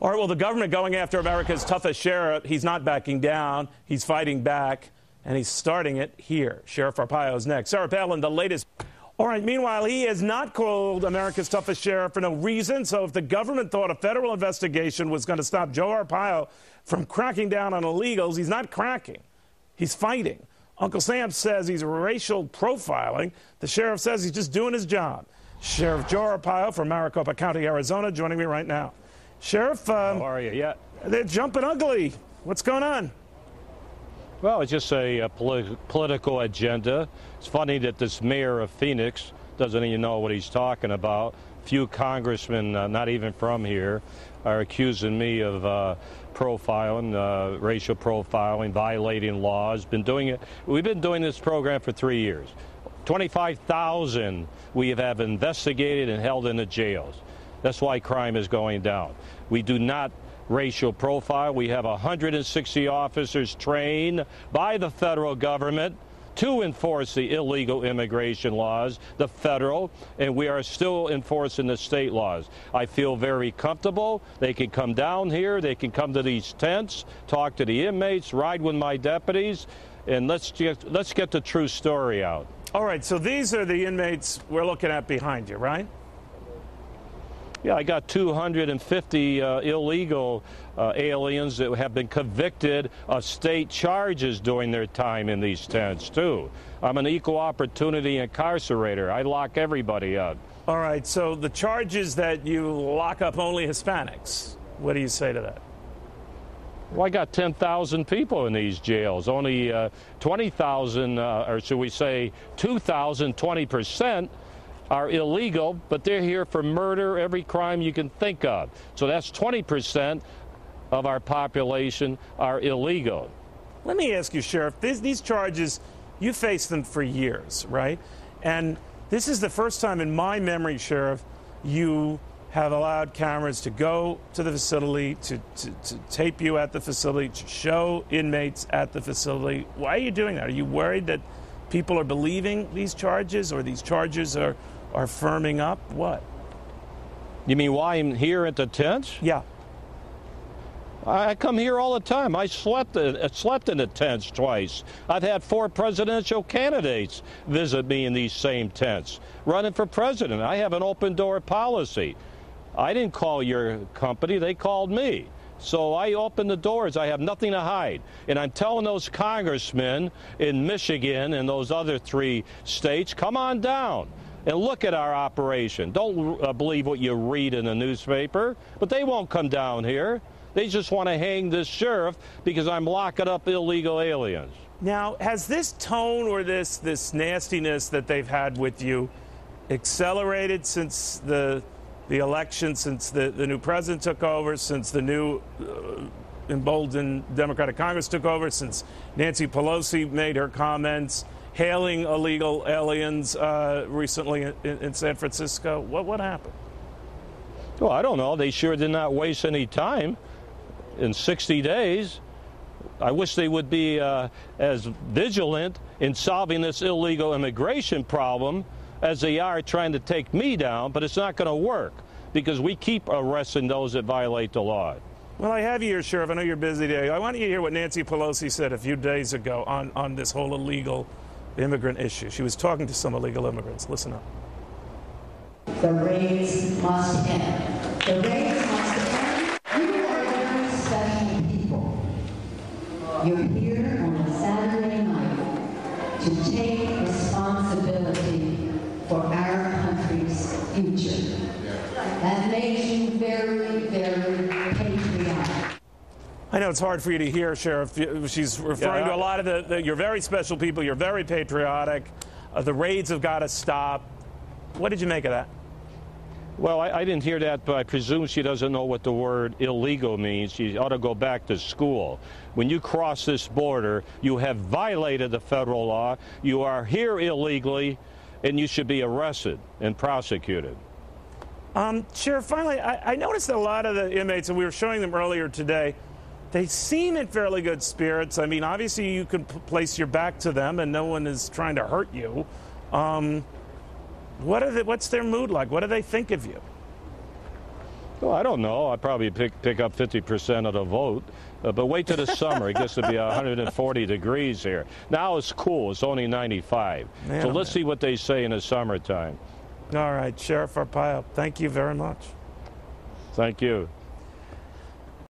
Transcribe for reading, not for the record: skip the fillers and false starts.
All right, well, the government going after America's toughest sheriff, he's not backing down. He's fighting back, and he's starting it here. Sheriff Arpaio is next. Sarah Palin, the latest. All right, meanwhile, he has not called America's toughest sheriff for no reason. So if the government thought a federal investigation was going to stop Joe Arpaio from cracking down on illegals, he's not cracking. He's fighting. Uncle Sam says he's racial profiling. The sheriff says he's just doing his job. Sheriff Joe Arpaio from Maricopa County, Arizona, joining me right now. Sheriff, how are you? Yeah, they're jumping ugly. What's going on? Well, it's just a political agenda. It's funny that this mayor of Phoenix doesn't even know what he's talking about. Few congressmen, not even from here, are accusing me of profiling, racial profiling, violating laws. We've been doing this program for 3 years. 25,000 we have investigated and held in the jails. That's why crime is going down. We do not racial profile. We have 160 officers trained by the federal government to enforce the illegal immigration laws, the federal, and we are still enforcing the state laws. I feel very comfortable. They can come down here. They can come to these tents, talk to the inmates, ride with my deputies, and let's get the true story out. All right, so these are the inmates we're looking at behind you, right? Yeah, I got 250 illegal aliens that have been convicted of state charges during their time in these tents, too. I'm an equal opportunity incarcerator. I lock everybody up. All right, so the charges that you lock up only Hispanics, what do you say to that? Well, I got 10,000 people in these jails. Only 20,000, or should we say 2,000, 20%, are illegal, but they're here for murder, every crime you can think of. So that's 20% of our population are illegal. Let me ask you, Sheriff, these charges, you faced them for years, right? And this is the first time in my memory, Sheriff, you have allowed cameras to go to the facility, to tape you at the facility, to show inmates at the facility. Why are you doing that? Are you worried that people are believing these charges, or these charges are firming up? What? You mean why I'm here at the tents? Yeah. I come here all the time. I slept in the tents twice. I've had 4 presidential candidates visit me in these same tents. Running for president, I have an open door policy. I didn't call your company, they called me. So I open the doors. I have nothing to hide. And I'm telling those congressmen in Michigan and those other 3 states, come on down and look at our operation. Don't believe what you read in the newspaper, but they won't come down here. They just want to hang this sheriff because I'm locking up illegal aliens. Now, has this tone or this nastiness that they've had with you accelerated since the election, since the new president took over, since the new emboldened Democratic Congress took over, since Nancy Pelosi made her comments hailing illegal aliens recently in San Francisco? What happened? Well, I don't know. They sure did not waste any time. In 60 days, I wish they would be as vigilant in solving this illegal immigration problem as they are trying to take me down, but it's not going to work because we keep arresting those that violate the law. Well, I have you here, Sheriff. I know you're busy today. I want you to hear what Nancy Pelosi said a few days ago on this whole illegal immigrant issue. She was talking to some illegal immigrants. Listen up. The raids must end. The raids must end. You are very special people. You're here on a Saturday night to take responsibility for our country's future. That makes you very, very patriotic. I know it's hard for you to hear, Sheriff. She's referring to a lot of you're very special people. You're very patriotic. The raids have got to stop. What did you make of that? Well, I didn't hear that, but I presume she doesn't know what the word illegal means. She ought to go back to school. When you cross this border, you have violated the federal law. You are here illegally, and you should be arrested and prosecuted. Sheriff, finally, I noticed that a lot of the inmates, and we were showing them earlier today, they seem in fairly good spirits. I mean, obviously you can place your back to them, and no one is trying to hurt you. What's their mood like? What do they think of you? Well, I don't know. I'd probably pick up 50% of the vote. But wait till the summer. It gets to be 140 degrees here. Now it's cool. It's only 95. Man, so let's see what they say in the summertime. All right, Sheriff Arpaio, thank you very much. Thank you.